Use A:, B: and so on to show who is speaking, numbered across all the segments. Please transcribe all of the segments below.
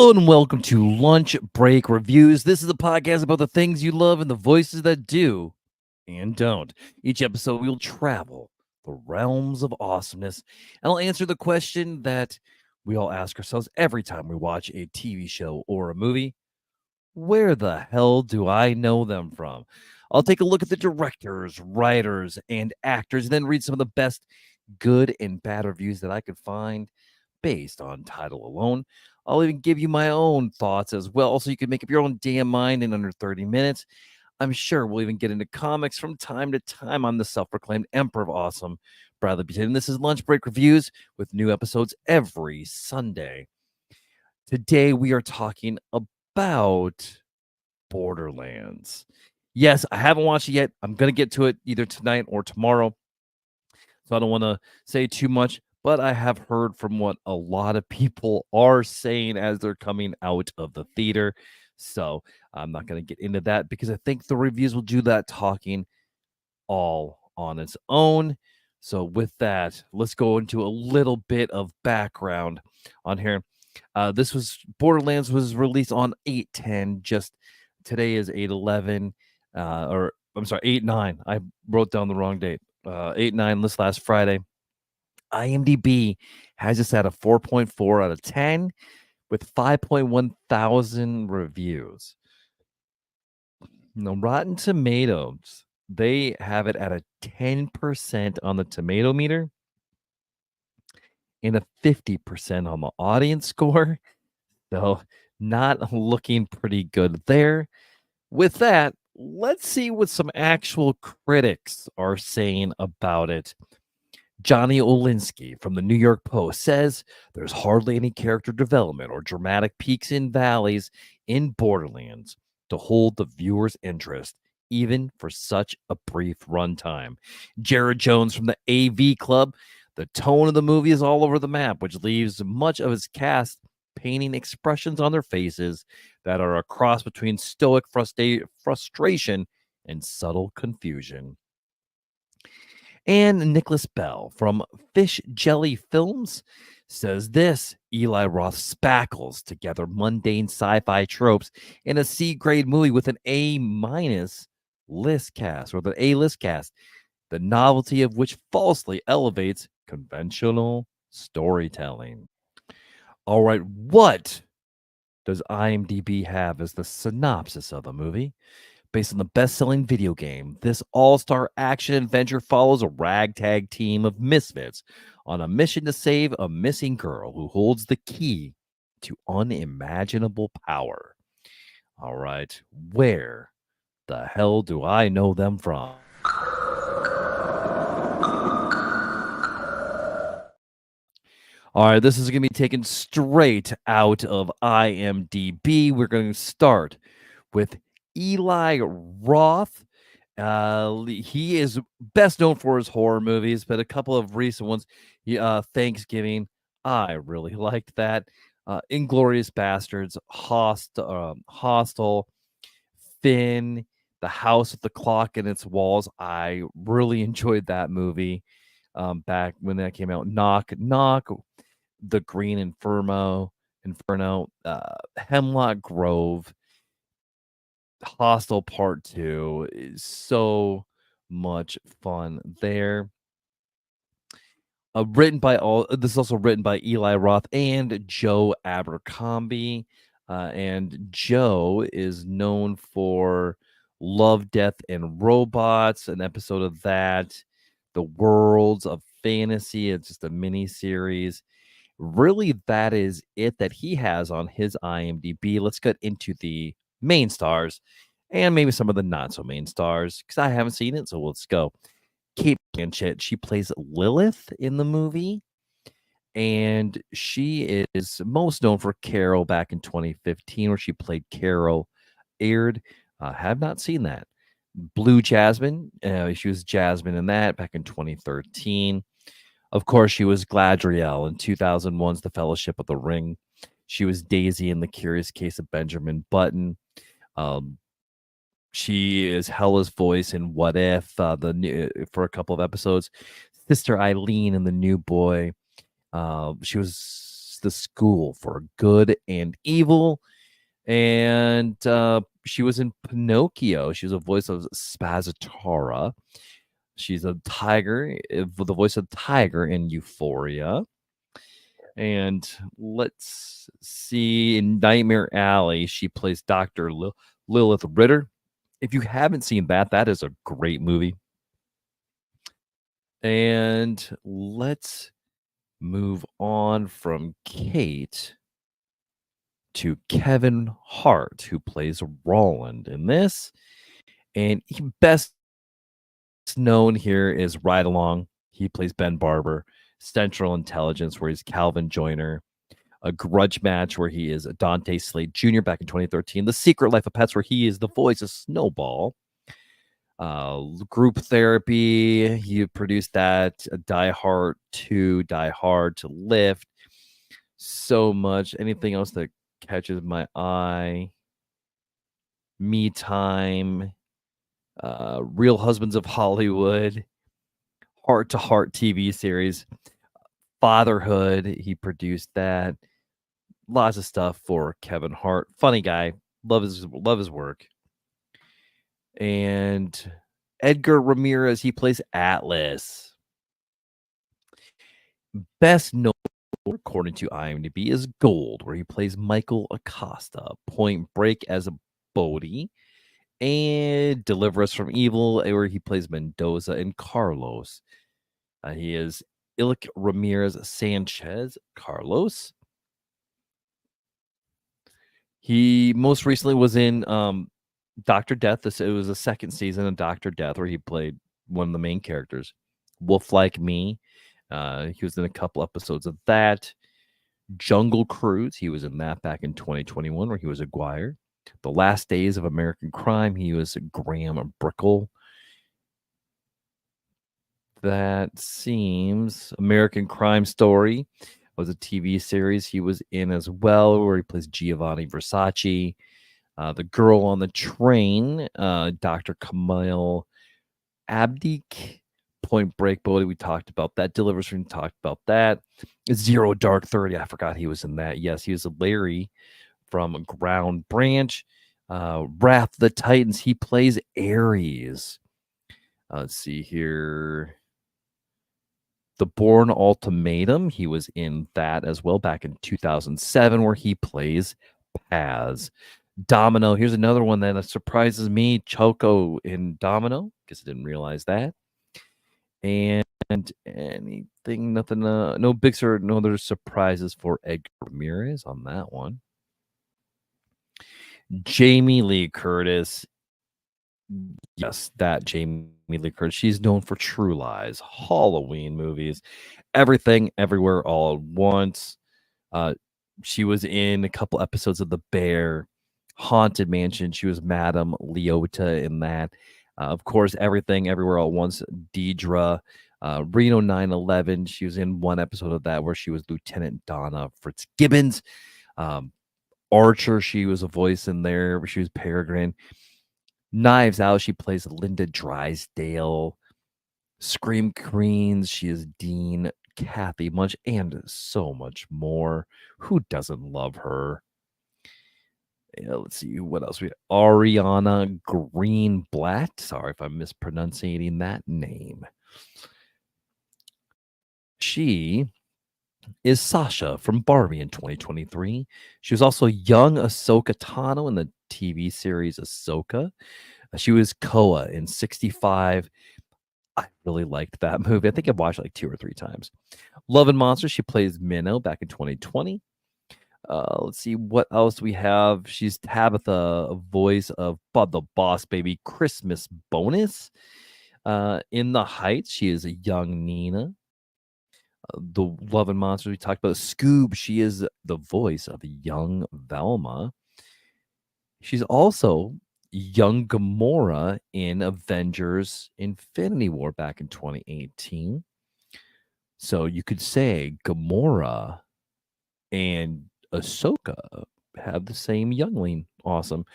A: Hello and welcome to Lunch Break Reviews. This is a podcast about the things you love and the voices that do and don't. Each episode, we'll travel the realms of awesomeness and I'll answer the question that we all ask ourselves every time we watch a TV show or a movie: where the hell do I know them from? I'll take a look at the directors, writers, and actors, and then read some of the best good and bad reviews that I could find based on title alone. I'll even give you my own thoughts as well, so you can make up your own damn mind in under 30 minutes. I'm sure we'll even get into comics from time to time. I'm the self-proclaimed Emperor of Awesome, Bradley Buchanan. This is Lunch Break Reviews with new episodes every Sunday. Today we are talking about Borderlands. Yes, I haven't watched it yet. I'm going to get to it either tonight or tomorrow. So I don't want to say too much, but I have heard from what a lot of people are saying as they're coming out of the theater. So I'm not going to get into that because I think the reviews will do that talking all on its own. So with that, let's go into a little bit of background on here. Borderlands was released on 8/10. Just today is 8/11, or I'm sorry, 8/9. I wrote down the wrong date. 8/9 this last Friday. IMDb has this at a 4.4 out of 10 with 5.1 thousand reviews. Now, Rotten Tomatoes, they have it at a 10% on the tomato meter and a 50% on the audience score. So, not looking pretty good there. With that, let's see what some actual critics are saying about it. Johnny Olinsky from the New York Post says there's hardly any character development or dramatic peaks and valleys in Borderlands to hold the viewer's interest, even for such a brief runtime. Jared Jones from the AV Club: the tone of the movie is all over the map, which leaves much of its cast painting expressions on their faces that are a cross between stoic frustration and subtle confusion. And Nicholas Bell from Fish Jelly Films says this: Eli Roth spackles together mundane sci-fi tropes in a C-grade movie with an A- list cast, or the A-list cast, the novelty of which falsely elevates conventional storytelling. All right, what does IMDb have as the synopsis of the movie? Based on the best-selling video game, this all-star action adventure follows a ragtag team of misfits on a mission to save a missing girl who holds the key to unimaginable power. All right, where the hell do I know them from? All right, this is going to be taken straight out of IMDb. We're going to start with Eli Roth. He is best known for his horror movies, but a couple of recent ones. Thanksgiving, I really liked that. Inglorious Bastards, Hostel, Finn, The House with the Clock in Its Walls. I really enjoyed that movie back when that came out. Knock Knock, The Green Inferno, Hemlock Grove, Hostel Part 2 is so much fun there. This is also written by Eli Roth and Joe Abercrombie. And Joe is known for Love, Death, and Robots, an episode of that. The Worlds of Fantasy. It's just a mini series. Really, that is it that he has on his IMDb. Let's get into the main stars and maybe some of the not so main stars because I haven't seen it. So let's go. Kate Blanchett, she plays Lilith in the movie, and she is most known for Carol back in 2015, where she played Carol Aird. Have not seen that. Blue Jasmine, she was Jasmine in that back in 2013. Of course, she was Gladriel in 2001's The Fellowship of the Ring. She was Daisy in The Curious Case of Benjamin Button. She is Hella's voice in What If, for a couple of episodes. Sister Eileen in The New Boy. She was It's the school for good and evil. And she was in Pinocchio. She was a voice of Spazzatura. She's a tiger, the voice of Tiger in Euphoria. And let's see, in Nightmare Alley, she plays Dr. Lilith Ritter. If you haven't seen that, that is a great movie. And let's move on from Kate to Kevin Hart, who plays Roland in this. And he best known here is Ride Along. He plays Ben Barber. Central Intelligence, where he's Calvin Joyner. A Grudge Match, where he is Dante Slade Jr. back in 2013. The Secret Life of Pets, where he is the voice of Snowball. Group Therapy, he produced that. Die Hard 2, Die Hard to Lift. So much. Anything else that catches my eye? Me Time, Real Husbands of Hollywood, Heart to Heart TV series, Fatherhood. He produced that. Lots of stuff for Kevin Hart. Funny guy. Love his work. And Edgar Ramirez, he plays Atlas. Best known, according to IMDb, is Gold, where he plays Michael Acosta. Point Break as a Bodhi. And Deliver Us from Evil, where he plays Mendoza and Carlos. He is Ilk Ramirez Sanchez Carlos. He most recently was in Dr. Death. It was the second season of Dr. Death, where he played one of the main characters, Wolf Like Me. He was in a couple episodes of that. Jungle Cruise, he was in that back in 2021, where he was Aguirre. The Last Days of American Crime, he was Graham Brickle. That seems American Crime Story was a TV series he was in as well, where he plays Giovanni Versace. The Girl on the Train, Dr. Kamal Abdik. Point Break, Bodhi, we talked about that. Delivers, we talked about that. Zero Dark 30, I forgot he was in that. Yes, he was a Larry from Ground Branch. Wrath of the Titans, he plays Ares. Let's see here. The Bourne Ultimatum, he was in that as well back in 2007, where he plays Paz. Domino, here's another one that surprises me. Choco in Domino. Guess I didn't realize that. And anything, nothing, no big or no other surprises for Edgar Ramirez on that one. Jamie Lee Curtis. Yes, that Jamie Lee Curtis. She's known for True Lies, Halloween movies, Everything, Everywhere, All at Once. She was in a couple episodes of The Bear, Haunted Mansion. She was Madame Leota in that. Of course, Everything, Everywhere, All at Once. Deidre. Reno 9/11. She was in one episode of that where she was Lieutenant Donna Fitzgibbons. Archer, she was a voice in there. She was Peregrine. Knives Out, she plays Linda Drysdale. Scream Queens, she is Dean. Kathy Munch, and so much more. Who doesn't love her? Yeah, let's see what else we have. Ariana Greenblatt. Sorry if I'm mispronouncing that name. She is Sasha from Barbie in 2023. She was also young Ahsoka Tano in the TV series Ahsoka. She was Koa in 65. I really liked that movie. I think I've watched it like 2 or 3 times. Love and Monsters, she plays Minnow back in 2020. Let's see what else we have. She's Tabitha, a voice of Bud the Boss Baby Christmas Bonus. In the Heights, she is a young Nina. The Love and Monsters, we talked about Scoob. She is the voice of young Velma. She's also young Gamora in Avengers Infinity War back in 2018. So you could say Gamora and Ahsoka have the same youngling. Awesome.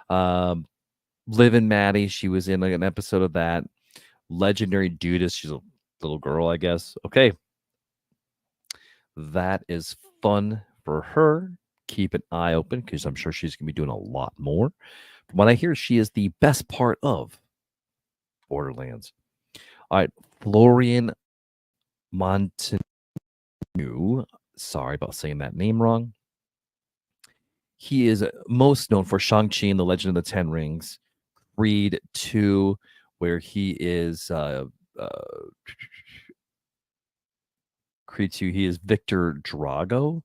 A: Liv and Maddie, she was in like an episode of that. Legendary Judas, she's a little girl, I guess. Okay. That is fun for her. Keep an eye open because I'm sure she's going to be doing a lot more. From what I hear, she is the best part of Borderlands. All right, Florian Montague. Sorry about saying that name wrong. He is most known for Shang-Chi and the Legend of the Ten Rings, Creed 2, where he is Creed 2, he is Victor Drago,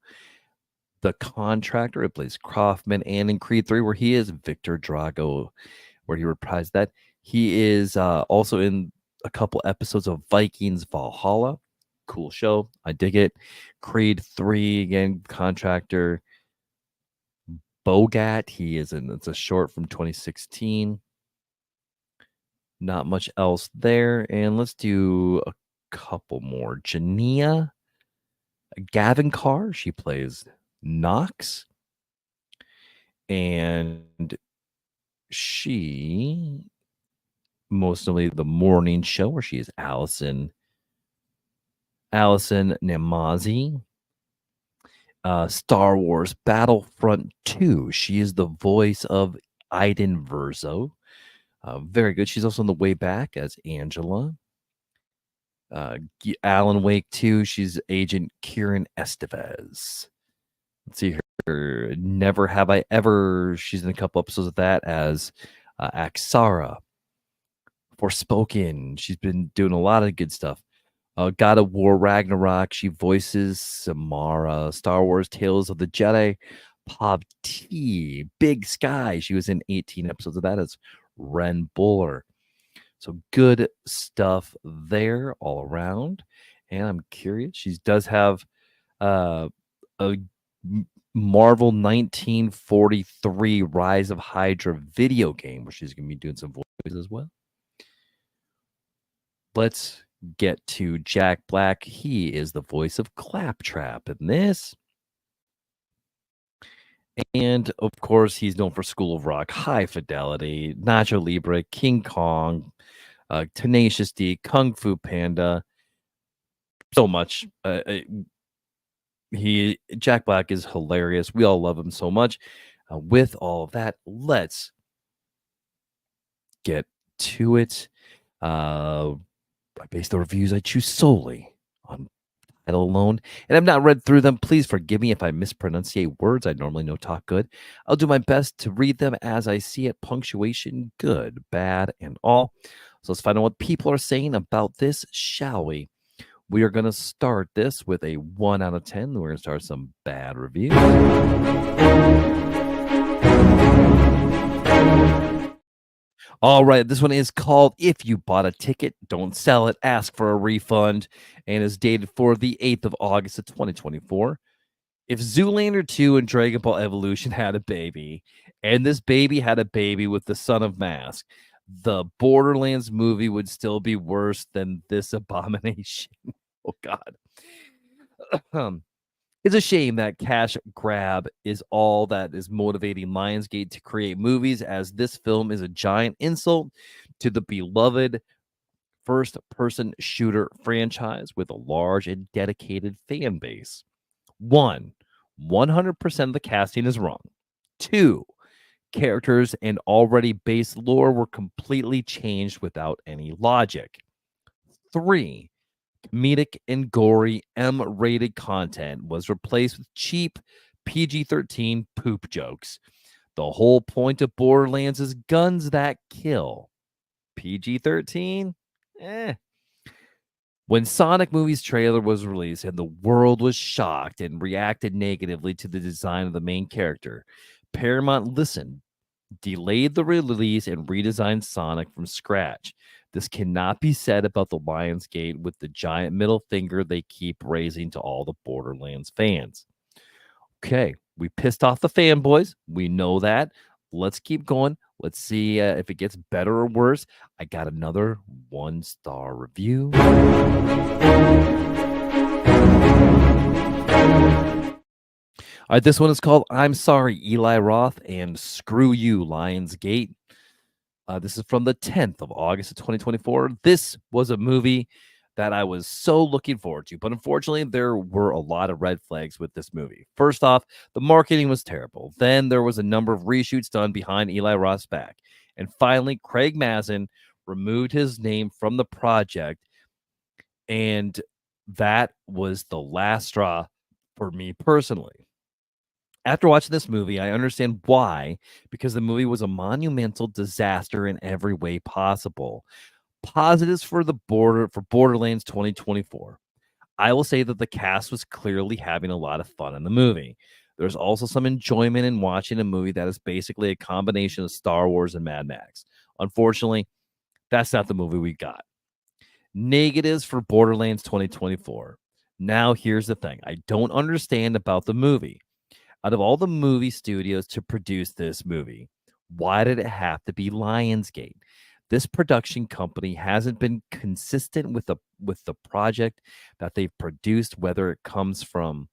A: the contractor. It plays Kaufman, and in Creed 3, where he is Victor Drago, where he reprised that. He is also in a couple episodes of Vikings Valhalla. Cool show. I dig it. Creed 3, again, contractor. Bogat, it's a short from 2016. Not much else there. And let's do a couple more. Jania Gavin Carr, she plays Knox. And she, most notably, the morning show, where she is Allison Namazi. Star Wars Battlefront 2. She is the voice of Iden Verzo. Very good. She's also on the way back as Angela. Alan Wake 2. She's Agent Kieran Estevez. Let's see her. Never Have I Ever. She's in a couple episodes of that as Axara. Forspoken. She's been doing a lot of good stuff. God of War Ragnarok. She voices Samara. Star Wars Tales of the Jedi. Pop T. Big Sky. She was in 18 episodes of that as Ren Buller. So good stuff there all around. And I'm curious. She does have a Marvel 1943 Rise of Hydra video game where she's going to be doing some voices as well. Let's get to Jack Black. He is the voice of Claptrap in this. And of course, he's known for School of Rock, High Fidelity, Nacho Libre, King Kong, Tenacious D, Kung Fu Panda. So much. Jack Black is hilarious. We all love him so much. With all of that, let's get to it. I base the reviews I choose solely on title alone, and I've not read through them. Please forgive me if I mispronunciate words I normally know talk good. I'll do my best to read them as I see it, punctuation good, bad, and all. So let's find out what people are saying about this, shall we? We are going to start this with a 1 out of 10. We're going to start some bad reviews. All right, this one is called If You Bought a Ticket, Don't Sell It, Ask for a Refund, and is dated for the 8th of August of 2024. If Zoolander 2 and Dragon Ball Evolution had a baby, and this baby had a baby with the son of Mask, the Borderlands movie would still be worse than this abomination. Oh, God. It's a shame that cash grab is all that is motivating Lionsgate to create movies, as this film is a giant insult to the beloved first-person shooter franchise with a large and dedicated fan base. 1, 100% of the casting is wrong. 2, characters and already based lore were completely changed without any logic. 3, comedic and gory M-rated content was replaced with cheap PG-13 poop jokes. The whole point of Borderlands is guns that kill. PG-13? When Sonic Movie's trailer was released and the world was shocked and reacted negatively to the design of the main character, Paramount listened, delayed the release, and redesigned Sonic from scratch. This cannot be said about the Lionsgate with the giant middle finger they keep raising to all the Borderlands fans. Okay, we pissed off the fanboys. We know that. Let's keep going. Let's see if it gets better or worse. I got another 1-star review. All right, this one is called I'm Sorry, Eli Roth, and Screw You, Lionsgate. This is from the 10th of August of 2024. This was a movie that I was so looking forward to. But unfortunately, there were a lot of red flags with this movie. First off, the marketing was terrible. Then there was a number of reshoots done behind Eli Roth's back. And finally, Craig Mazin removed his name from the project. And that was the last straw for me personally. After watching this movie, I understand why, because the movie was a monumental disaster in every way possible. Positives for Borderlands 2024. I will say that the cast was clearly having a lot of fun in the movie. There's also some enjoyment in watching a movie that is basically a combination of Star Wars and Mad Max. Unfortunately, that's not the movie we got. Negatives for Borderlands 2024. Now, here's the thing I don't understand about the movie. Out of all the movie studios to produce this movie, why did it have to be Lionsgate? This production company hasn't been consistent with the project that they've produced, whether it comes from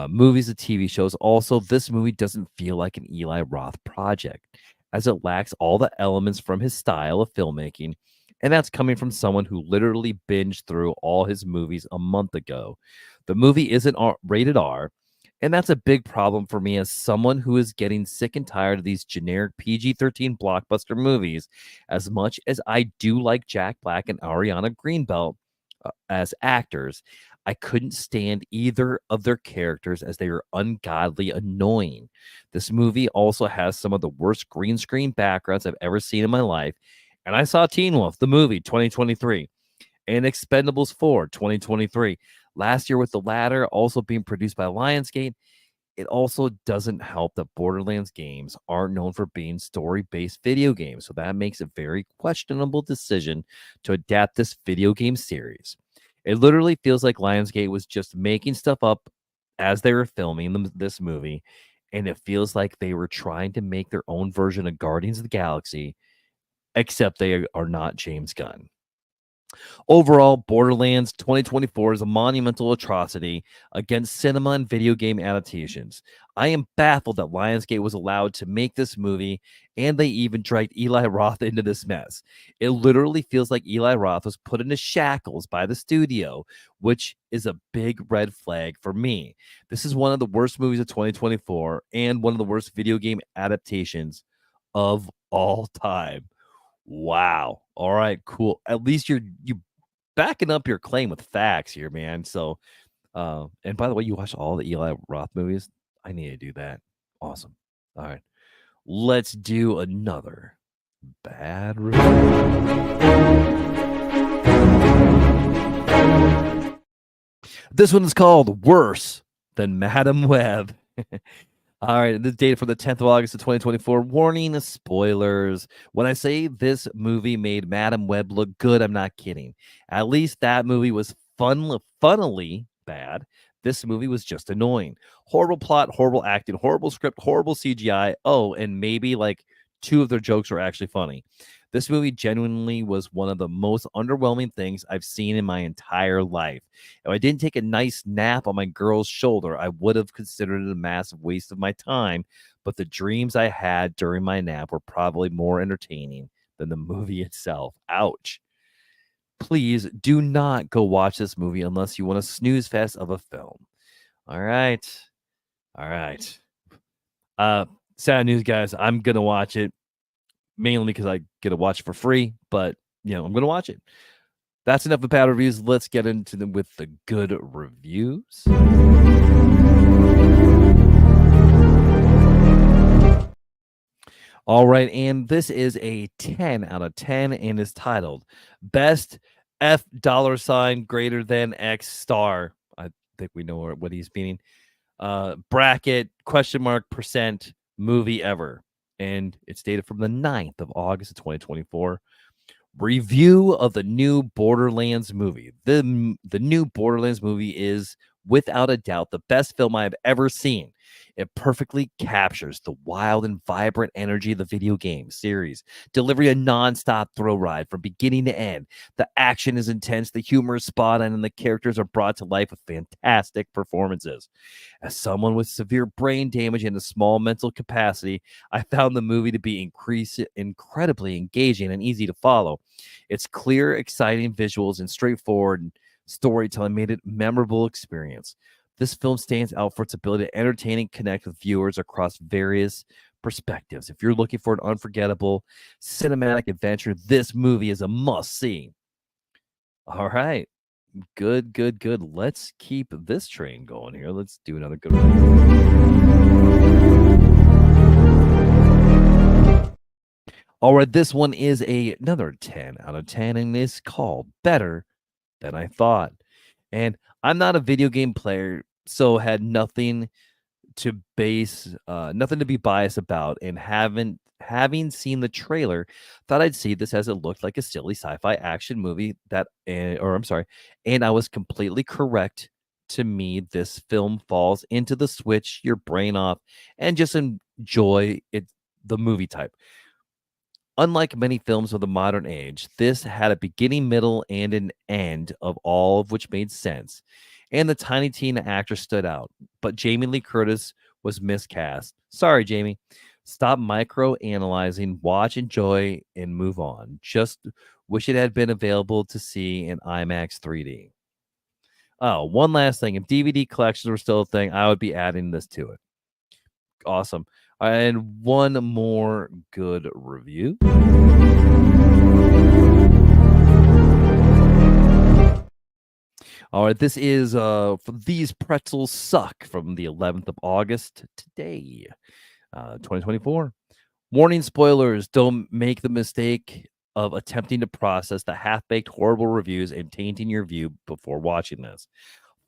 A: movies or TV shows. Also, this movie doesn't feel like an Eli Roth project, as it lacks all the elements from his style of filmmaking. And that's coming from someone who literally binged through all his movies a month ago. The movie isn't rated R, and that's a big problem for me as someone who is getting sick and tired of these generic PG-13 blockbuster movies. As much as I do like Jack Black and Ariana Greenbelt as actors, I couldn't stand either of their characters as they were ungodly annoying. This movie also has some of the worst green screen backgrounds I've ever seen in my life. And I saw Teen Wolf, the movie, 2023, and Expendables 4, 2023. Last year with the latter also being produced by Lionsgate. It also doesn't help that Borderlands games aren't known for being story-based video games, so that makes a very questionable decision to adapt this video game series. It literally feels like Lionsgate was just making stuff up as they were filming this movie, and it feels like they were trying to make their own version of Guardians of the Galaxy, except they are not James Gunn. Overall, Borderlands 2024 is a monumental atrocity against cinema and video game adaptations. I am baffled that Lionsgate was allowed to make this movie, and they even dragged Eli Roth into this mess. It literally feels like Eli Roth was put into shackles by the studio, which is a big red flag for me. This is one of the worst movies of 2024 and one of the worst video game adaptations of all time. Wow. All right, cool. At least you backing up your claim with facts here, man. So, and by the way, you watched all the Eli Roth movies. I need to do that. Awesome. All right, let's do another bad review. This one is called Worse Than Madam Web. All right, this data from the 10th of August of 2024. Warning, spoilers. When I say this movie made Madam Web look good, I'm not kidding. At least that movie was funnily bad. This movie was just annoying. Horrible plot, horrible acting, horrible script, horrible CGI. Oh, and maybe like 2 of their jokes were actually funny. This movie genuinely was one of the most underwhelming things I've seen in my entire life. If I didn't take a nice nap on my girl's shoulder, I would have considered it a massive waste of my time, but the dreams I had during my nap were probably more entertaining than the movie itself. Ouch. Please do not go watch this movie unless you want a snooze fest of a film. All right. All right. Sad news, guys. I'm going to watch it. Mainly because I get to watch it for free, but I'm going to watch it. That's enough of bad reviews. Let's get into them with the good reviews. All right, and this is a 10 out of 10 and is titled Best F $ greater than X star. I think we know what he's meaning. Bracket, question mark, % movie ever. And it's dated from the 9th of August of 2024. Review of the new Borderlands movie. The new Borderlands movie is without a doubt the best film I have ever seen. It perfectly captures the wild and vibrant energy of the video game series, delivering a non-stop thrill ride from beginning to end. The action is intense, the humor is spot on, and the characters are brought to life with fantastic performances. As someone with severe brain damage and a small mental capacity, I found the movie to be incredibly engaging and easy to follow. Its clear, exciting visuals and straightforward storytelling made it a memorable experience. This film stands out for its ability to entertain and connect with viewers across various perspectives. If you're looking for an unforgettable cinematic adventure, this movie is a must see. All right. Good, good, good. Let's keep this train going here. Let's do another good one. All right, this one is another 10 out of 10, and it's called Better Than I Thought. And I'm not a video game player, so had nothing to be biased about, and having seen the trailer, thought I'd see this as it looked like a silly sci-fi action movie and I was completely correct. To me, this film falls into the switch your brain off and just enjoy it, the movie type. Unlike many films of the modern age, this had a beginning, middle, and an end of all of which made sense. And the Tiny Tina actor stood out, but Jamie Lee Curtis was miscast. Sorry, Jamie. Stop micro analyzing, watch, enjoy, and move on. Just wish it had been available to see in IMAX 3D. Oh, one last thing. If DVD collections were still a thing, I would be adding this to it. Awesome. And one more good review. All right, this is for These Pretzels Suck from the 11th of August today, 2024. Warning, spoilers, don't make the mistake of attempting to process the half-baked horrible reviews and tainting your view before watching this.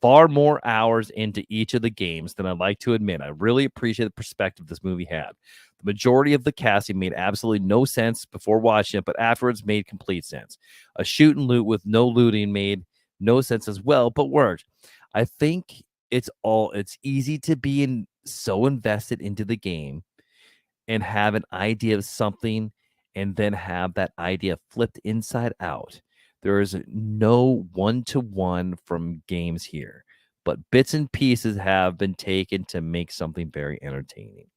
A: Far more hours into each of the games than I'd like to admit. I really appreciate the perspective this movie had. The majority of the casting made absolutely no sense before watching it, but afterwards made complete sense. A shoot and loot with no looting made no sense as well, but worked. I think it's easy to be so invested into the game and have an idea of something and then have that idea flipped inside out. There is no one-to-one from games here, but bits and pieces have been taken to make something very entertaining.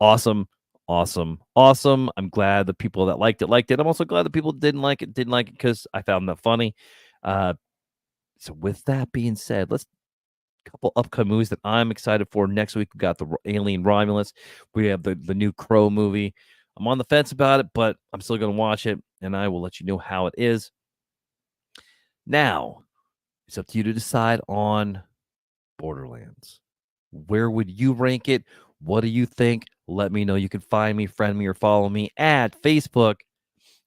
A: Awesome, awesome, awesome. I'm glad the people that liked it. I'm also glad the people didn't like it because I found that funny. So with that being said, let's couple upcoming movies that I'm excited for. Next week, we got the Alien Romulus. We have the new Crow movie. I'm on the fence about it, but I'm still going to watch it, and I will let you know how it is. Now, it's up to you to decide on Borderlands. Where would you rank it? What do you think? Let me know. You can find me, friend me, or follow me at Facebook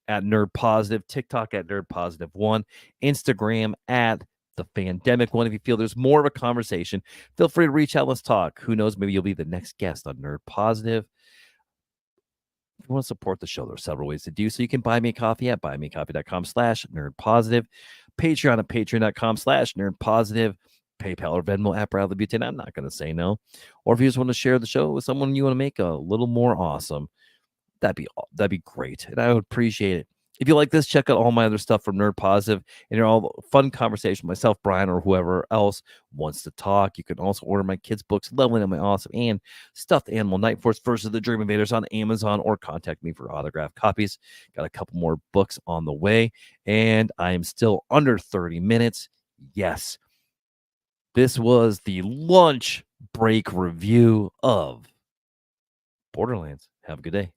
A: at Nerd Positive, TikTok at Nerd Positive 1, Instagram at the Pandemic One. If you feel there's more of a conversation, feel free to reach out. Let's talk. Who knows? Maybe you'll be the next guest on Nerd Positive. If you want to support the show, there are several ways to do so. You can buy me a coffee at buymeacoffee.com/nerdpositive, Patreon at patreon.com/nerdpositive, PayPal or Venmo at Bradley Butane. I'm not going to say no. Or if you just want to share the show with someone you want to make a little more awesome, that'd be great, and I would appreciate it. If you like this, check out all my other stuff from Nerd Positive, and you're all fun conversation with myself, Brian, or whoever else wants to talk. You can also order my kids' books, Leveling Up My Awesome and Stuffed Animal Night Force versus the Dream Invaders on Amazon, or contact me for autographed copies. Got a couple more books on the way, and I am still under 30 minutes. Yes, this was the lunch break review of Borderlands. Have a good day.